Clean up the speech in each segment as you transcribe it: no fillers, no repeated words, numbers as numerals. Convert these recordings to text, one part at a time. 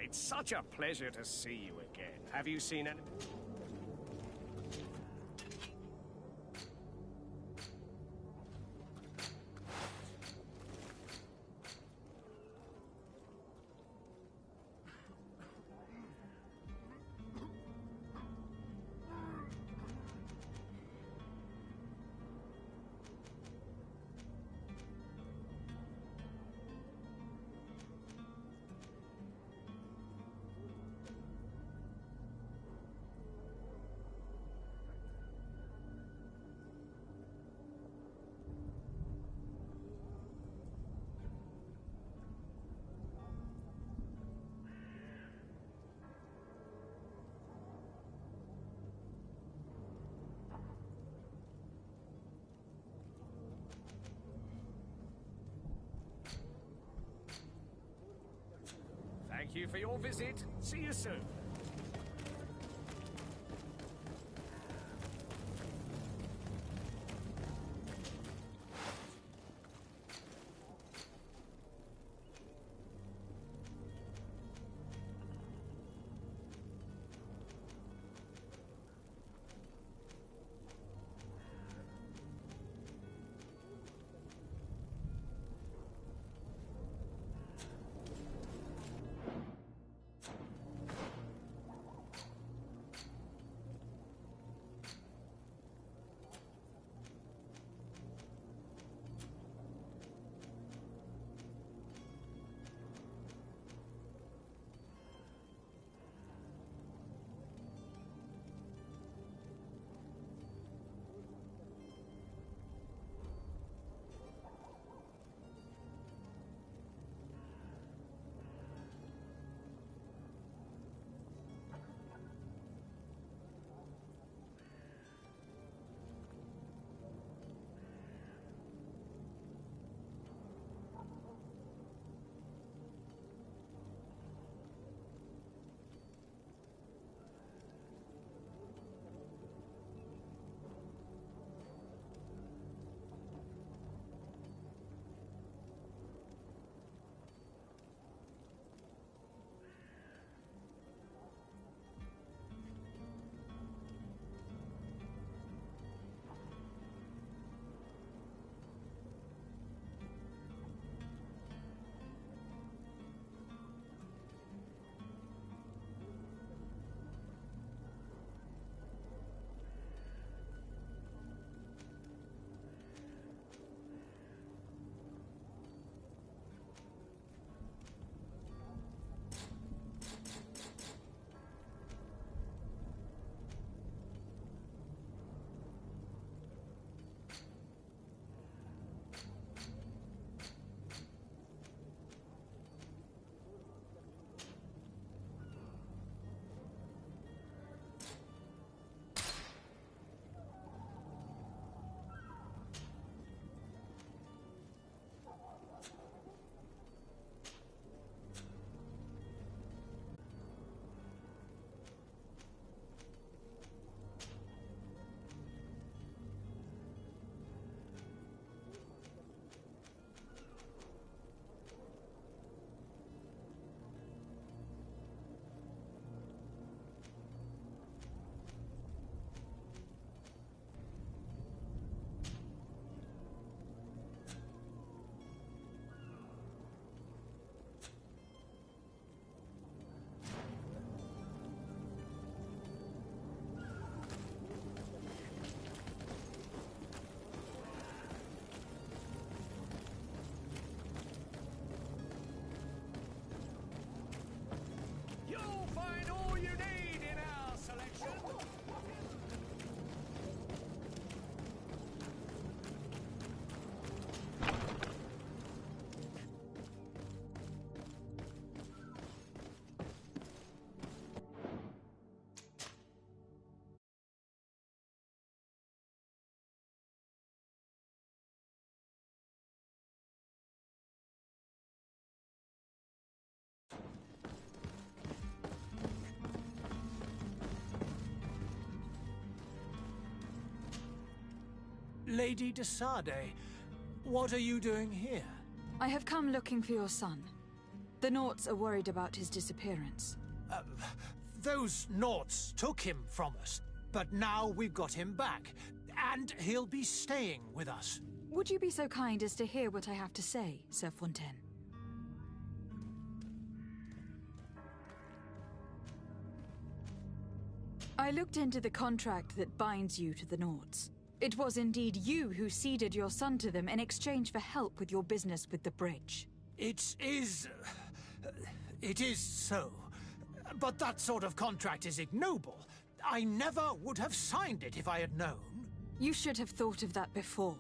it's such a pleasure to see you again. Have you seen any... Thank you for your visit. See you soon. Lady de Sardet, what are you doing here? I have come looking for your son. The Naughts are worried about his disappearance. Those Naughts took him from us, but now we've got him back, and he'll be staying with us. Would you be so kind as to hear what I have to say, Sir Fontaine? I looked into the contract that binds you to the Naughts. It was indeed you who ceded your son to them in exchange for help with your business with the bridge. It is so. But that sort of contract is ignoble. I never would have signed it if I had known. You should have thought of that before.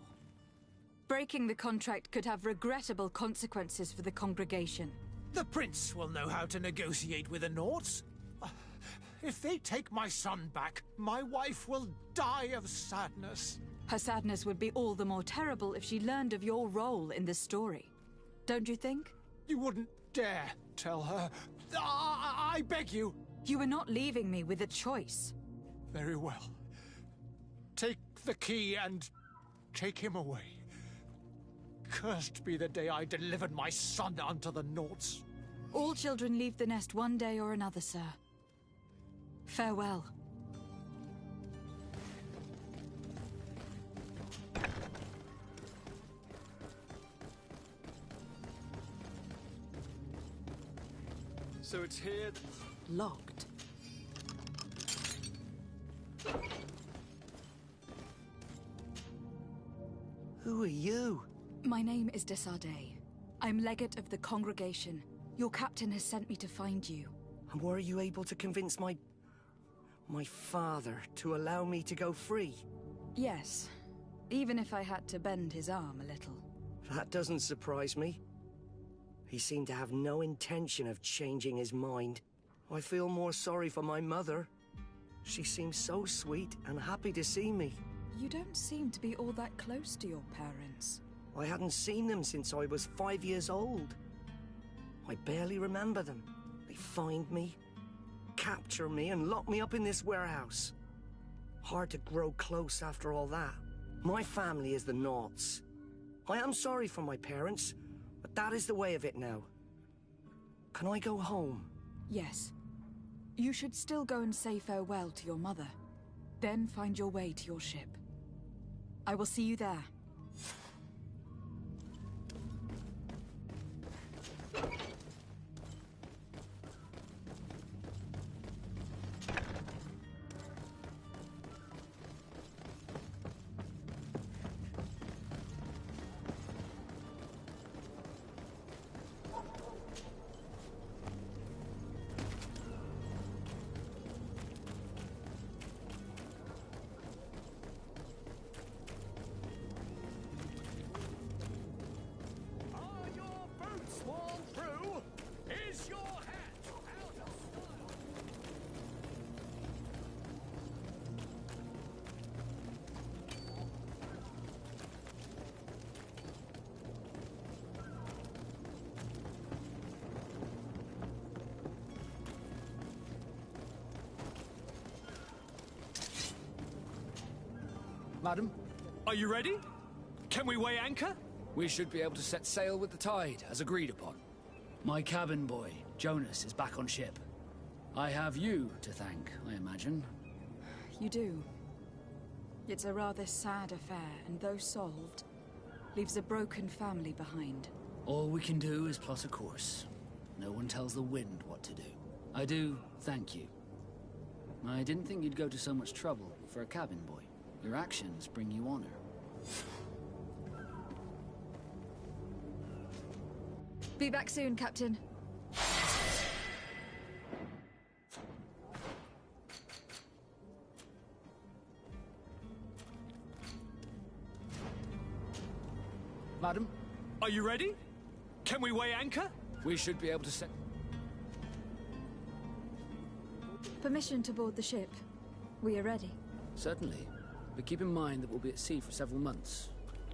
Breaking the contract could have regrettable consequences for the congregation. The Prince will know how to negotiate with the Naughts. If they take my son back, my wife will die of sadness. Her sadness would be all the more terrible if she learned of your role in this story. Don't you think? You wouldn't dare tell her. I beg you. You are not leaving me with a choice. Very well. Take the key and take him away. Cursed be the day I delivered my son unto the Naughts. All children leave the nest one day or another, sir. Farewell. So it's here. Locked. Who are you? My name is Desade. I'm legate of the congregation. Your captain has sent me to find you. And were you able to convince my father to allow me to go free? Yes. Even if I had to bend his arm a little. That doesn't surprise me. He seemed to have no intention of changing his mind. I feel more sorry for my mother. She seems so sweet and happy to see me. You don't seem to be all that close to your parents. I hadn't seen them since I was 5 years old. I barely remember them. They find me, capture me, and lock me up in this warehouse. Hard to grow close after all that. My family is the Naughts. I am sorry for my parents, but that is the way of it now. Can I go home? Yes. You should still go and say farewell to your mother. Then find your way to your ship. I will see you there. Are your boots worn through? Is your hat out of style? Madam, are you ready? Can we weigh anchor? We should be able to set sail with the tide, as agreed upon. My cabin boy, Jonas, is back on ship. I have you to thank, I imagine. You do. It's a rather sad affair, and though solved, leaves a broken family behind. All we can do is plot a course. No one tells the wind what to do. I do thank you. I didn't think you'd go to so much trouble for a cabin boy. Your actions bring you honor. Be back soon, Captain. Madam, are you ready? Can we weigh anchor? We should be able to set... Permission to board the ship. We are ready. Certainly. But keep in mind that we'll be at sea for several months.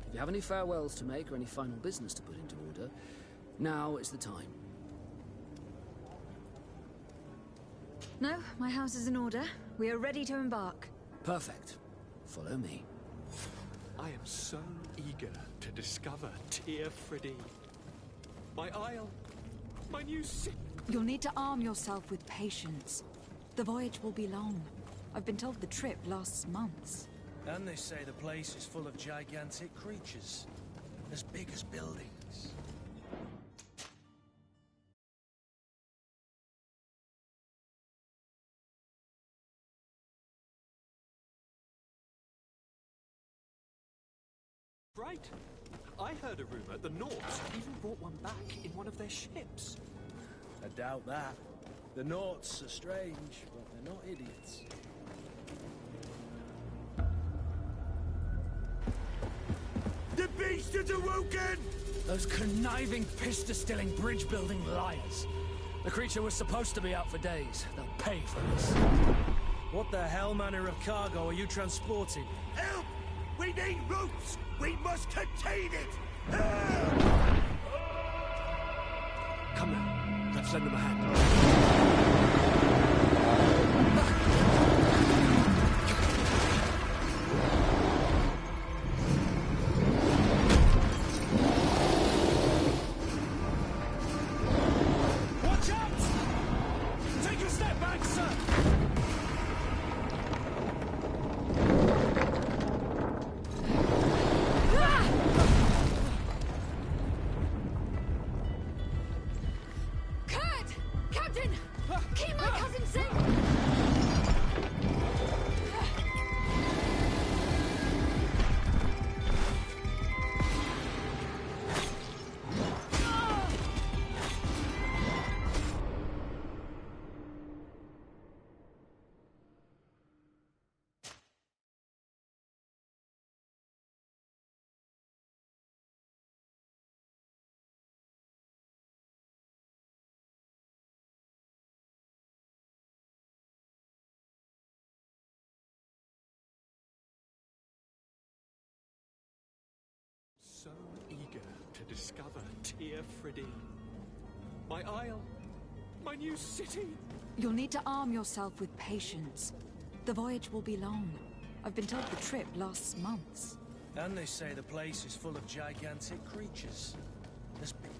If you have any farewells to make or any final business to put into order, now is the time. No, my house is in order. We are ready to embark. Perfect. Follow me. I am so eager to discover Teer Fradee. My isle, My new city. You'll need to arm yourself with patience. The voyage will be long. I've been told the trip lasts months. And they say the place is full of gigantic creatures, as big as buildings. Right. I heard a rumor the Nords even brought one back in one of their ships. I doubt that. The Norts are strange, but they're not idiots. The beast has awoken! Those conniving, piss-distilling, bridge-building liars. The creature was supposed to be out for days. They'll pay for this. What the hell manner of cargo are you transporting? Help! We need ropes! We must contain it! Help! Come now, let's lend them a hand. Watch out! Take a step back, sir! Kurt! Captain! Keep my cousin safe! So eager to discover Teer Frideen. My isle, my new city. You'll need to arm yourself with patience. The voyage will be long. I've been told the trip lasts months. And they say the place is full of gigantic creatures, as big.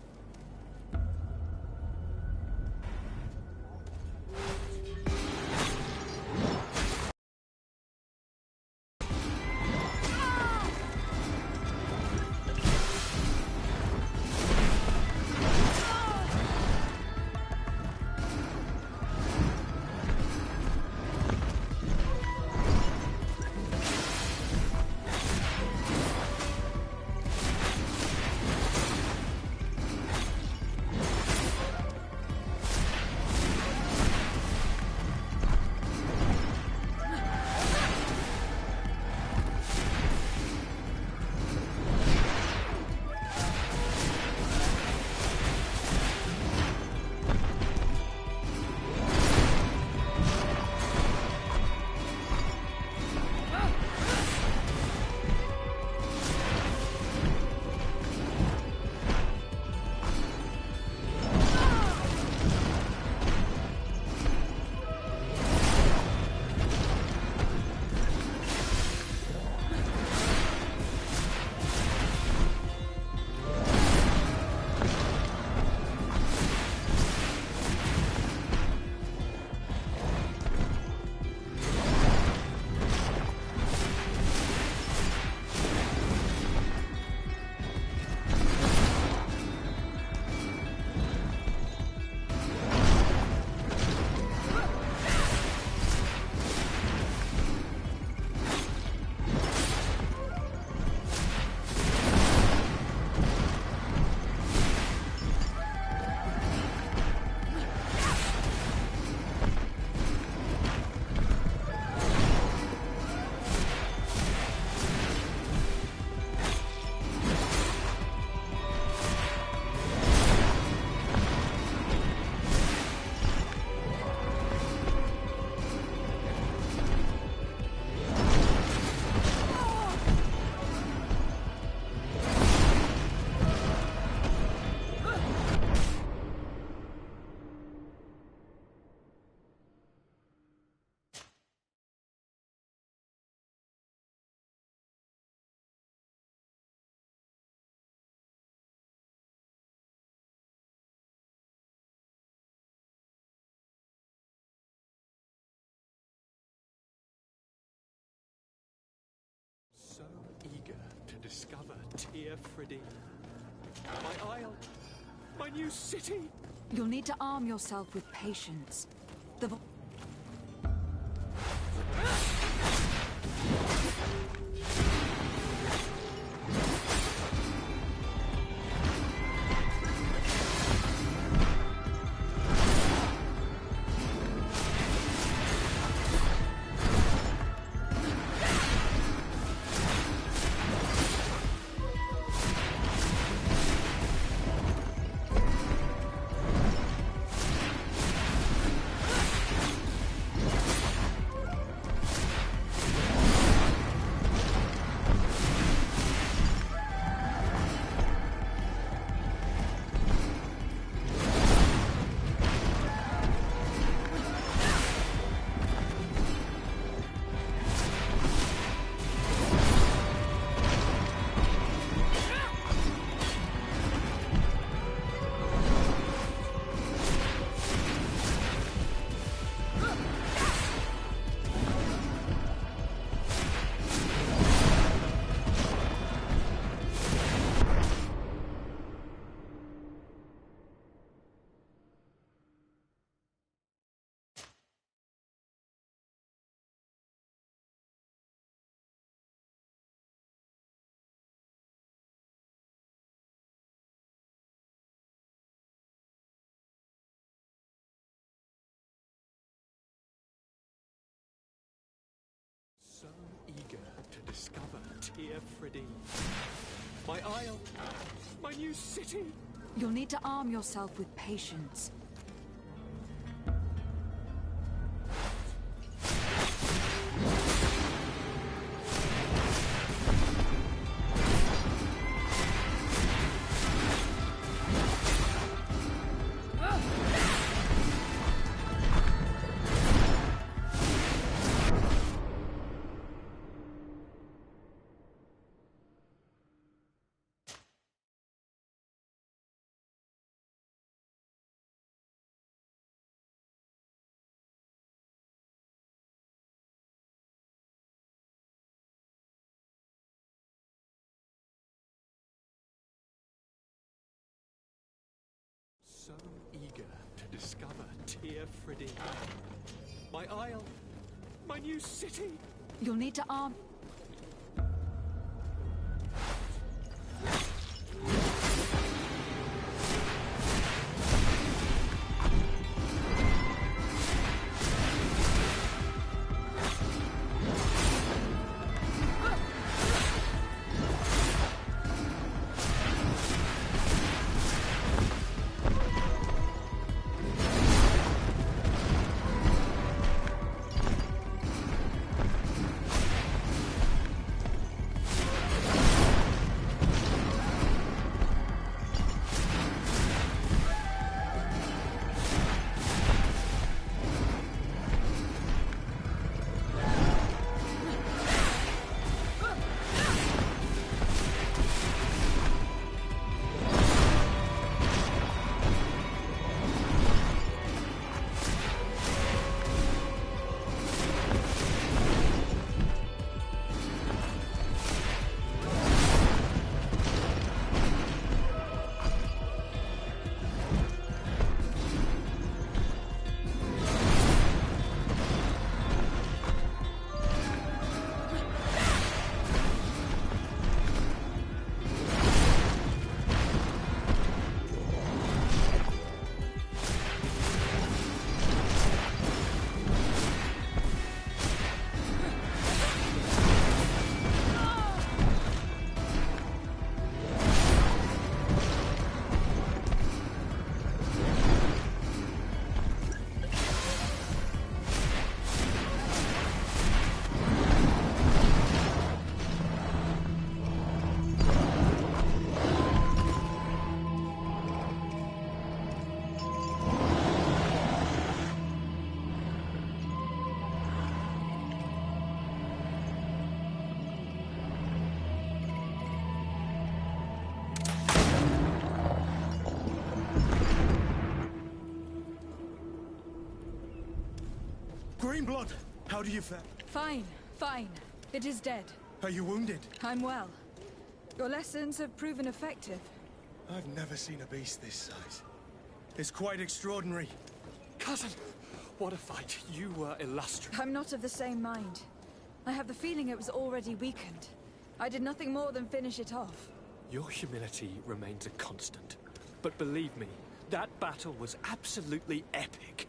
discover Tir Frideen. My isle, my new city. You'll need to arm yourself with patience. The So eager to discover Tir Frideen. My isle, my new city. You'll need to arm yourself with patience. So eager to discover Tir Frideen. My isle, my new city. You'll need to arm... Greenblood, how do you fare? Fine, fine. It is dead. Are you wounded? I'm well. Your lessons have proven effective. I've never seen a beast this size. It's quite extraordinary. Cousin, what a fight. You were illustrious. I'm not of the same mind. I have the feeling it was already weakened. I did nothing more than finish it off. Your humility remains a constant. But believe me, that battle was absolutely epic.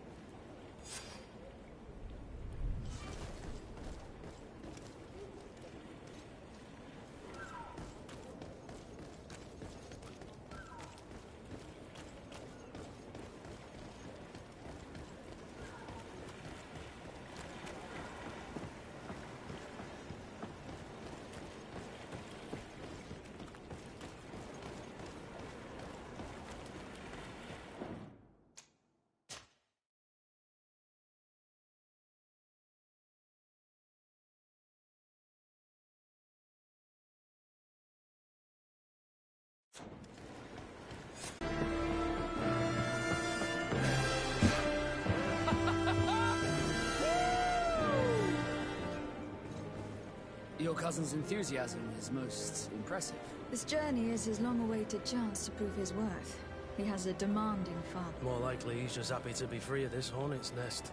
Your cousin's enthusiasm is most impressive. This journey is his long-awaited chance to prove his worth. He has a demanding father. More likely he's just happy to be free of this hornet's nest.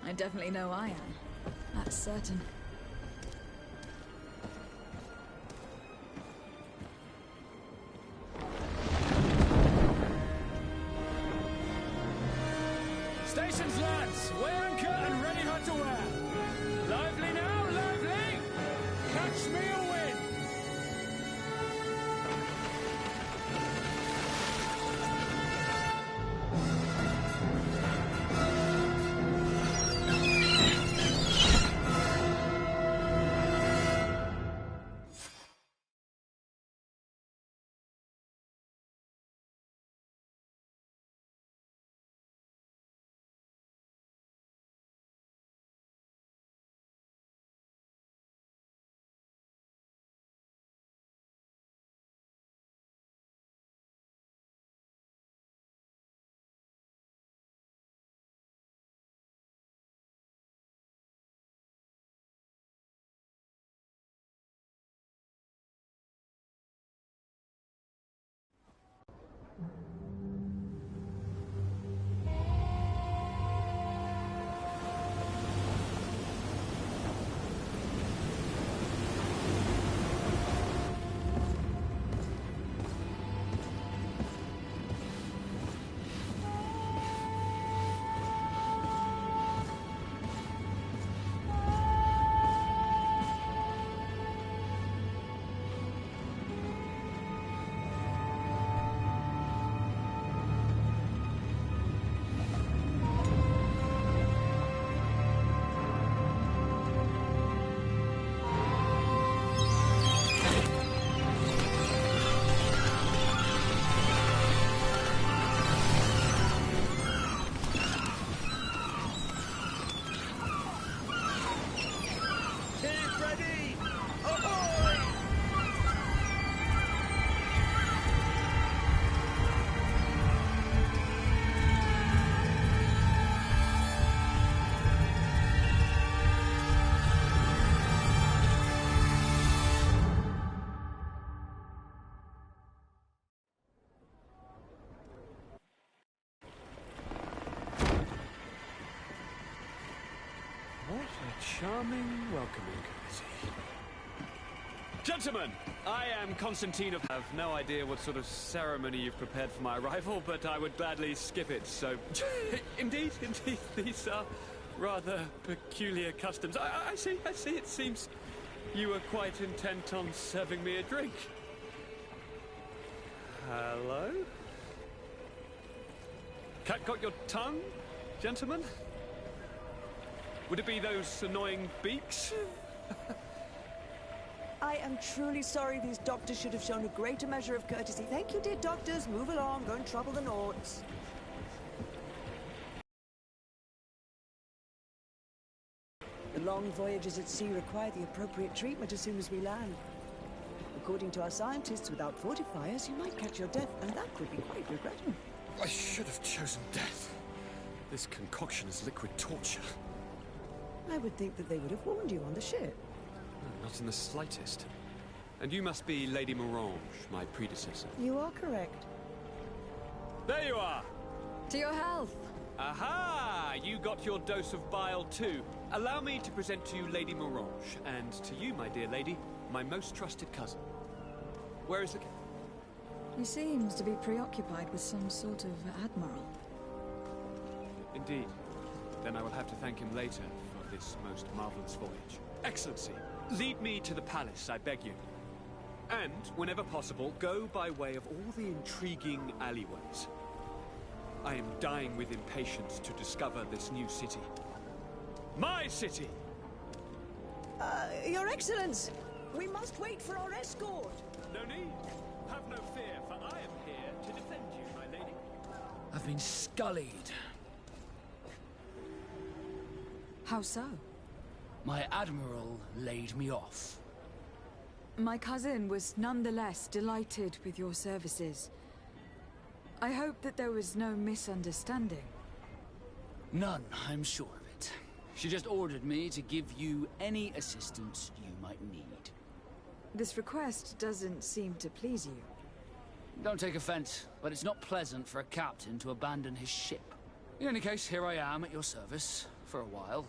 I definitely know I am. That's certain. Stations, lads! Weigh anchor and ready her to wear. Lively now, lively! Catch me a wind! What a charming welcoming committee. Gentlemen, I am Constantine of... I have no idea what sort of ceremony you've prepared for my arrival, but I would gladly skip it, so... indeed, these are rather peculiar customs. I see, it seems you were quite intent on serving me a drink. Hello? Cat got your tongue, gentlemen? Would it be those annoying beaks? I am truly sorry. These doctors should have shown a greater measure of courtesy. Thank you, dear doctors. Move along. Don't trouble the Nords. The long voyages at sea require the appropriate treatment as soon as we land. According to our scientists, without fortifiers, you might catch your death, and that could be quite regrettable. I should have chosen death. This concoction is liquid torture. I would think that they would have warned you on the ship. Not in the slightest. And you must be Lady Morange, my predecessor. You are correct. There you are! To your health. Aha! You got your dose of bile too. Allow me to present to you Lady Morange, and to you, my dear lady, my most trusted cousin. Where is the... He seems to be preoccupied with some sort of admiral. Indeed. Then I will have to thank him later for this most marvelous voyage. Excellency, lead me to the palace, I beg you. And, whenever possible, go by way of all the intriguing alleyways. I am dying with impatience to discover this new city. My city! Your Excellence! We must wait for our escort! No need. Have no fear, for I am here to defend you, my lady. I've been scullied. How so? My admiral laid me off. My cousin was nonetheless delighted with your services. I hope that there was no misunderstanding. None, I'm sure of it. She just ordered me to give you any assistance you might need. This request doesn't seem to please you. Don't take offense, but it's not pleasant for a captain to abandon his ship. In any case, here I am at your service, for a while.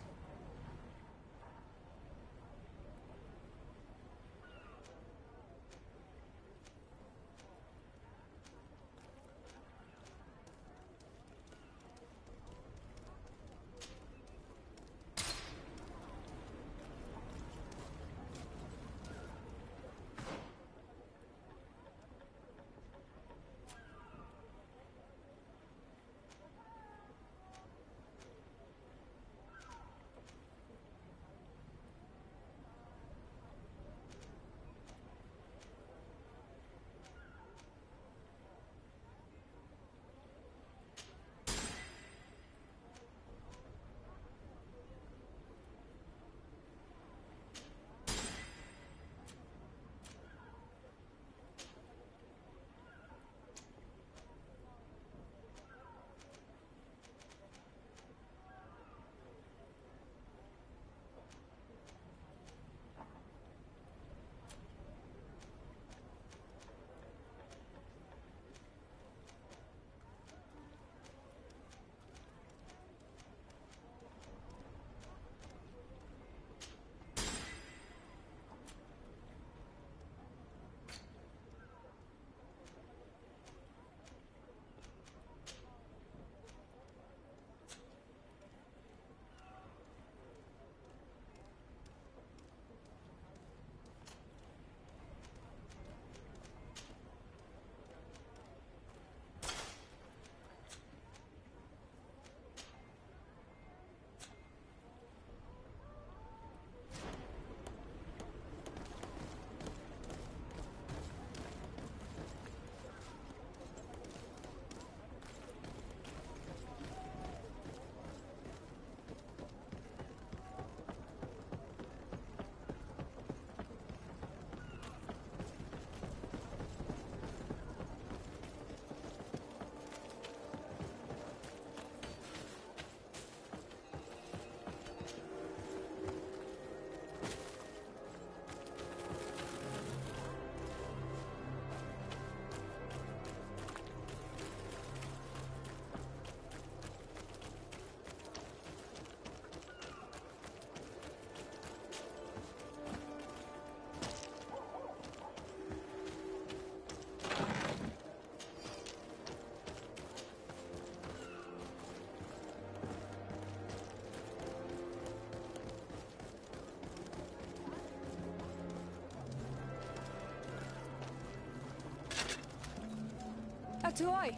Atoy,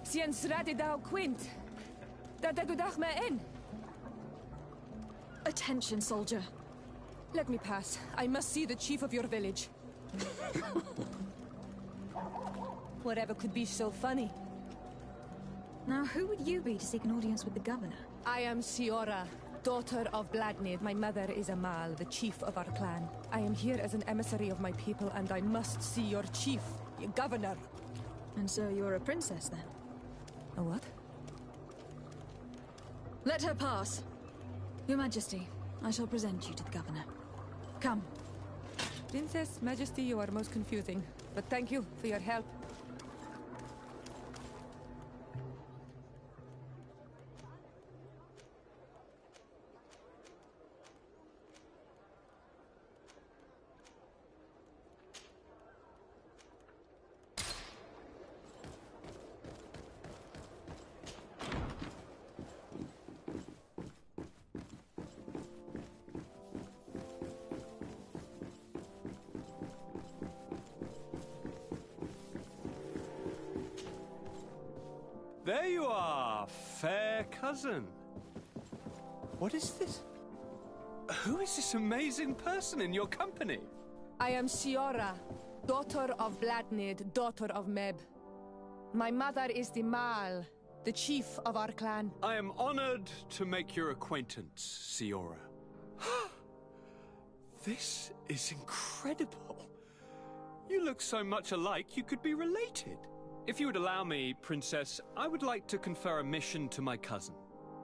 Sien Sradi Dao Quint. Dadagudach me in. Attention, soldier. Let me pass. I must see the chief of your village. Whatever could be so funny. Now, who would you be to seek an audience with the governor? I am Siora, daughter of Bladnid. My mother is Amal, the chief of our clan. I am here as an emissary of my people, and I must see your chief, your governor. And so you're a princess, then? A what? Let her pass. Your Majesty, I shall present you to the governor. Come. Princess, Majesty, you are most confusing. But thank you for your help. There you are, fair cousin. What is this? Who is this amazing person in your company? I am Siora, daughter of Bladnid, daughter of Meb. My mother is the Mal, the chief of our clan. I am honored to make your acquaintance, Siora. This is incredible. You look so much alike you could be related. If you would allow me, Princess, I would like to confer a mission to my cousin.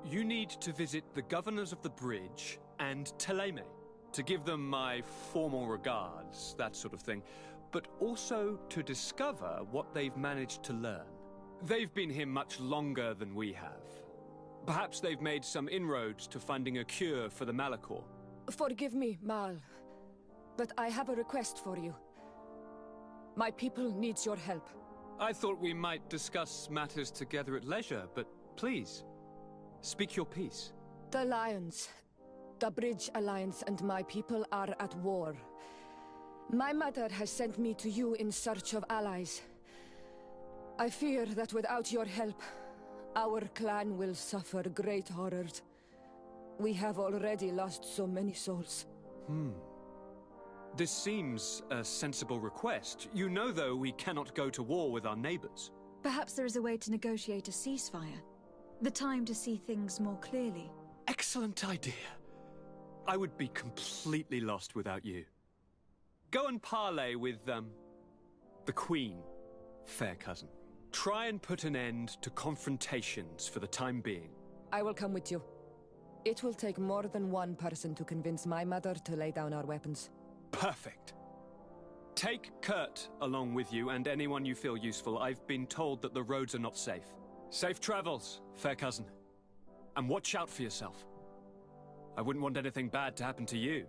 You need to visit the governors of the bridge and Teleme to give them my formal regards, that sort of thing, but also to discover what they've managed to learn. They've been here much longer than we have. Perhaps they've made some inroads to finding a cure for the Malachor. Forgive me, Mal, but I have a request for you. My people needs your help. I thought we might discuss matters together at leisure, but please, speak your piece. The Lions, the Bridge Alliance and my people are at war. My mother has sent me to you in search of allies. I fear that without your help, our clan will suffer great horrors. We have already lost so many souls. This seems a sensible request. You know, though, we cannot go to war with our neighbors. Perhaps there is a way to negotiate a ceasefire. The time to see things more clearly. Excellent idea. I would be completely lost without you. Go and parley with, the Queen, fair cousin. Try and put an end to confrontations for the time being. I will come with you. It will take more than one person to convince my mother to lay down our weapons. Perfect. Take Kurt along with you and anyone you feel useful. I've been told that the roads are not safe. Safe travels, fair cousin. And watch out for yourself. I wouldn't want anything bad to happen to you.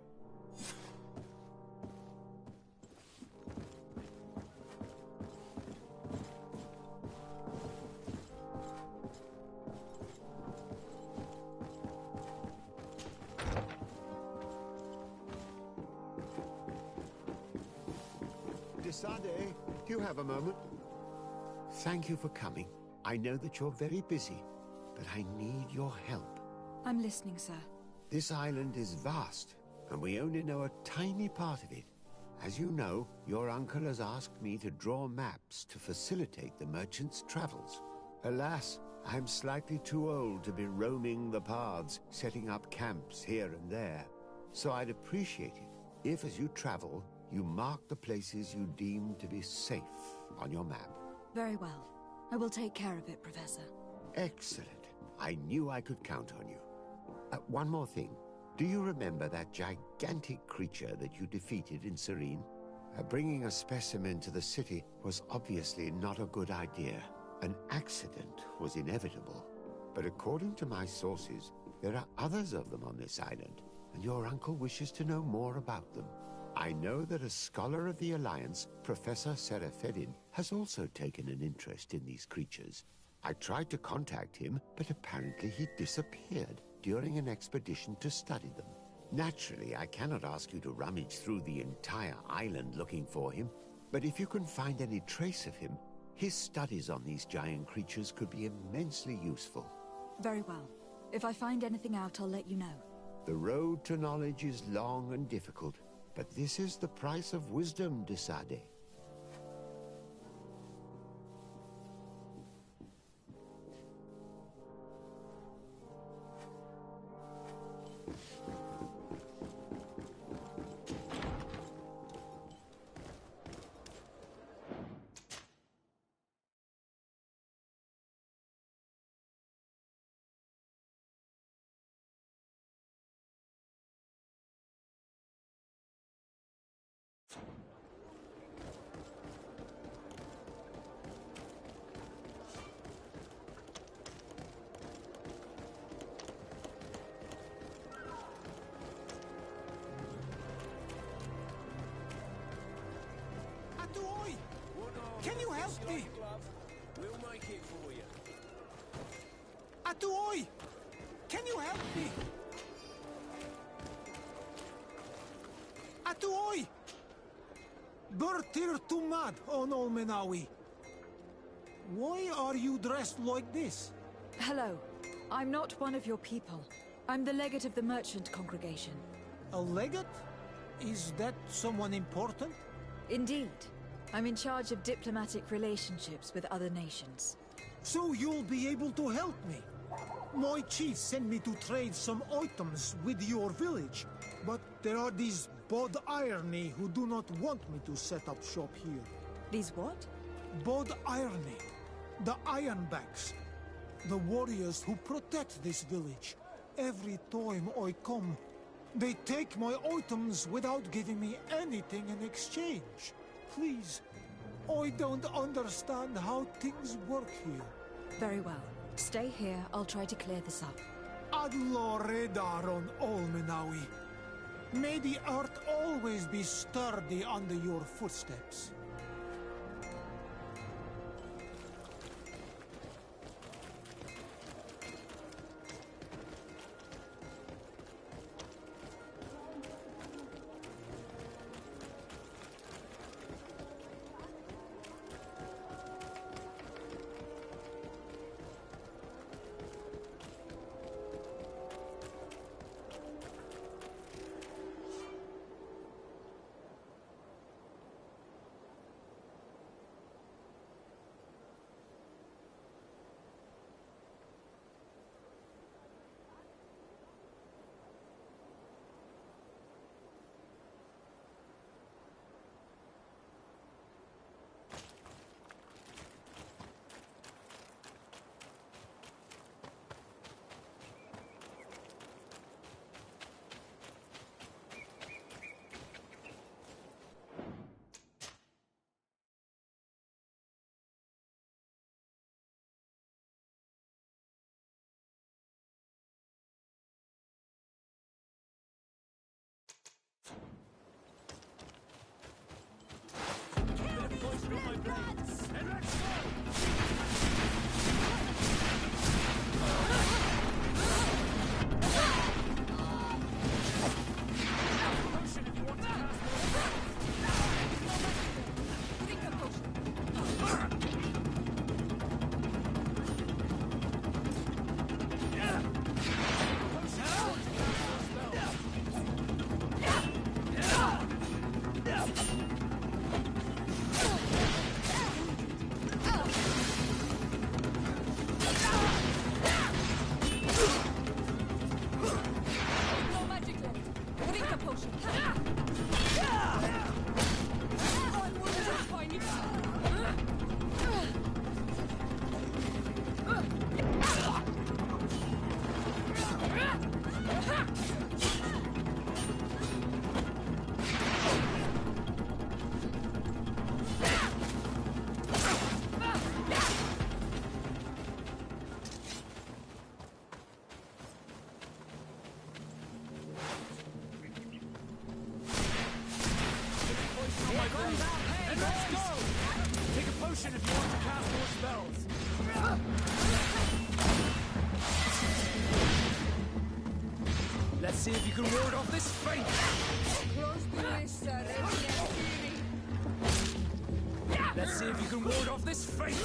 Desade, do you have a moment? Thank you for coming. I know that you're very busy, but I need your help. I'm listening, sir. This island is vast, and we only know a tiny part of it. As you know, your uncle has asked me to draw maps to facilitate the merchants' travels. Alas, I'm slightly too old to be roaming the paths, setting up camps here and there. So I'd appreciate it if, as you travel, you mark the places you deem to be safe on your map. Very well. I will take care of it, Professor. Excellent. I knew I could count on you. One more thing. Do you remember that gigantic creature that you defeated in Serene? Bringing a specimen to the city was obviously not a good idea. An accident was inevitable. But according to my sources, there are others of them on this island, and your uncle wishes to know more about them. I know that a scholar of the Alliance, Professor Serafedin, has also taken an interest in these creatures. I tried to contact him, but apparently he disappeared during an expedition to study them. Naturally, I cannot ask you to rummage through the entire island looking for him, but if you can find any trace of him, his studies on these giant creatures could be immensely useful. Very well. If I find anything out, I'll let you know. The road to knowledge is long and difficult, but this is the price of wisdom, Desade. me? We'll make it for you. Atuoi! Can you help me? Atuoi! Bertir Tumad on Olmenawi. Why are you dressed like this? Hello. I'm not one of your people. I'm the legate of the merchant congregation. A legate? Is that someone important? Indeed. I'm in charge of diplomatic relationships with other nations. So you'll be able to help me. My chief sent me to trade some items with your village, but there are these Bod Irony who do not want me to set up shop here. These what? Bod Irony. The Ironbacks. The warriors who protect this village. Every time I come, they take my items without giving me anything in exchange. Please, I don't understand how things work here. Very well. Stay here, I'll try to clear this up. Adlo Redar on Olmenawi. May the earth always be sturdy under your footsteps. Let's see if you can ward off this fate! Let's see if you can ward off this fate!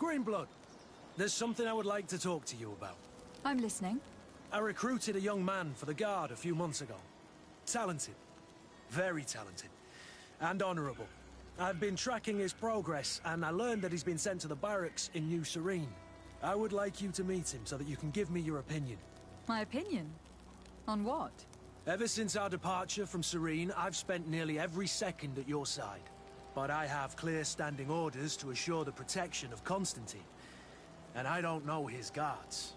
Greenblood, there's something I would like to talk to you about. I'm listening. I recruited a young man for the Guard a few months ago. Talented. Very talented. And honorable. I've been tracking his progress, and I learned that he's been sent to the barracks in New Serene. I would like you to meet him so that you can give me your opinion. My opinion? On what? Ever since our departure from Serene, I've spent nearly every second at your side. But I have clear standing orders to assure the protection of Constantine. And I don't know his guards.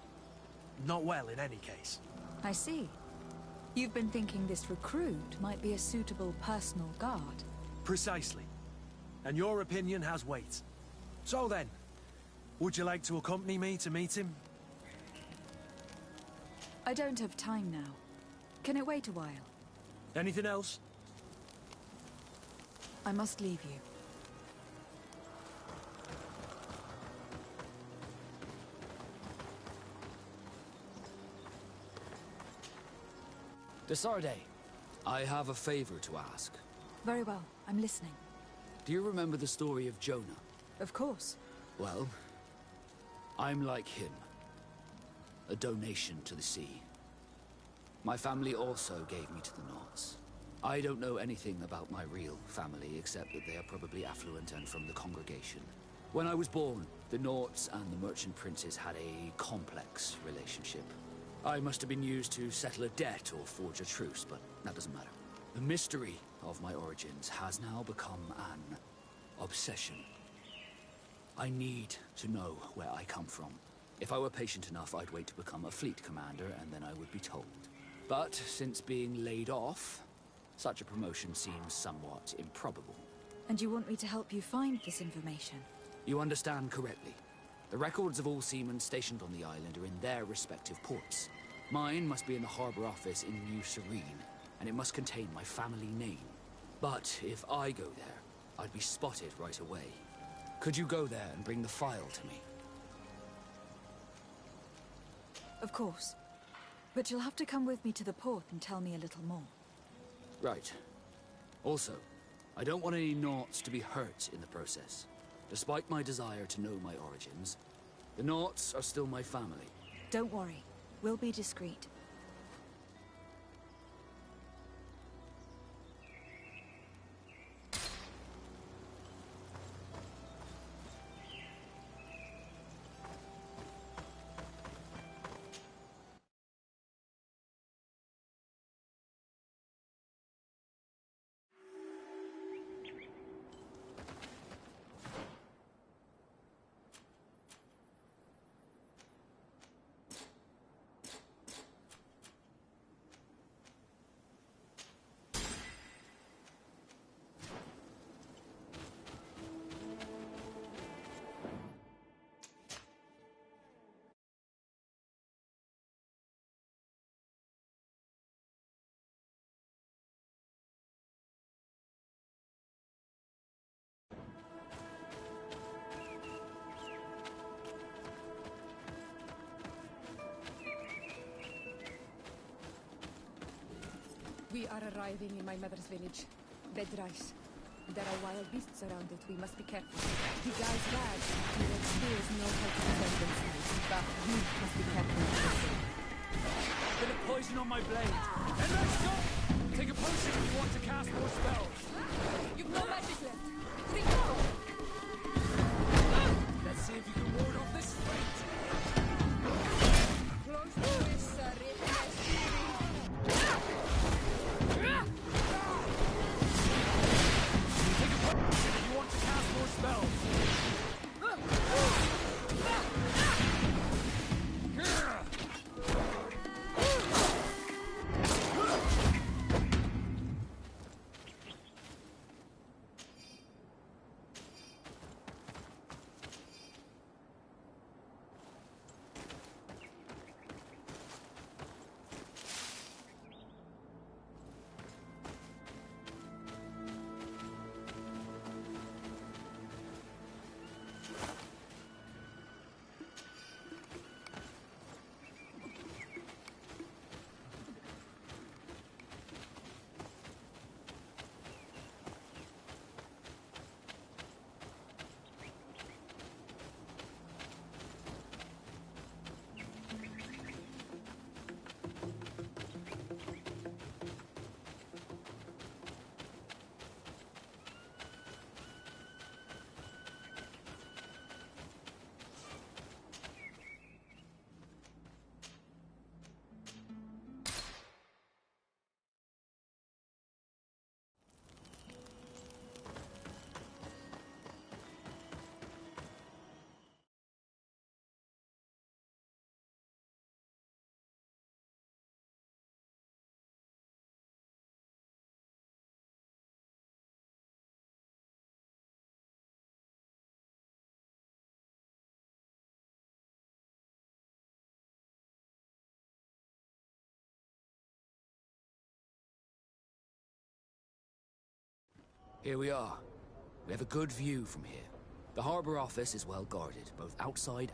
Not well, in any case. I see. You've been thinking this recruit might be a suitable personal guard. Precisely. And your opinion has weight. So then, would you like to accompany me to meet him? I don't have time now. Can it wait a while? Anything else? I must leave you. Desarde, I have a favor to ask. Very well. I'm listening. Do you remember the story of Jonah? Of course. Well, I'm like him. A donation to the sea. My family also gave me to the Nauts. I don't know anything about my real family, except that they are probably affluent and from the congregation. When I was born, the Nauts and the Merchant Princes had a complex relationship. I must have been used to settle a debt or forge a truce, but that doesn't matter. The mystery of my origins has now become an obsession. I need to know where I come from. If I were patient enough, I'd wait to become a fleet commander, and then I would be told. But since being laid off, such a promotion seems somewhat improbable. And you want me to help you find this information? You understand correctly. The records of all seamen stationed on the island are in their respective ports. Mine must be in the harbor office in New Serene, and it must contain my family name. But if I go there, I'd be spotted right away. Could you go there and bring the file to me? Of course. But you'll have to come with me to the port and tell me a little more. Right. Also, I don't want any Nauts to be hurt in the process. Despite my desire to know my origins, the Nauts are still my family. Don't worry. We'll be discreet. We are arriving in my mother's village, Bedrais. There are wild beasts around it. We must be careful. The guys bad. The red spears know how to defend themselves, but you must be careful. Bit of poison on my blade. And let's go! Take a potion if you want to cast more spells. You've no magic left. Drink more. Let's see if you can ward off this fight. Close to this, If you want to cast more spells. Here we are. We have a good view from here. The harbor office is well guarded, both outside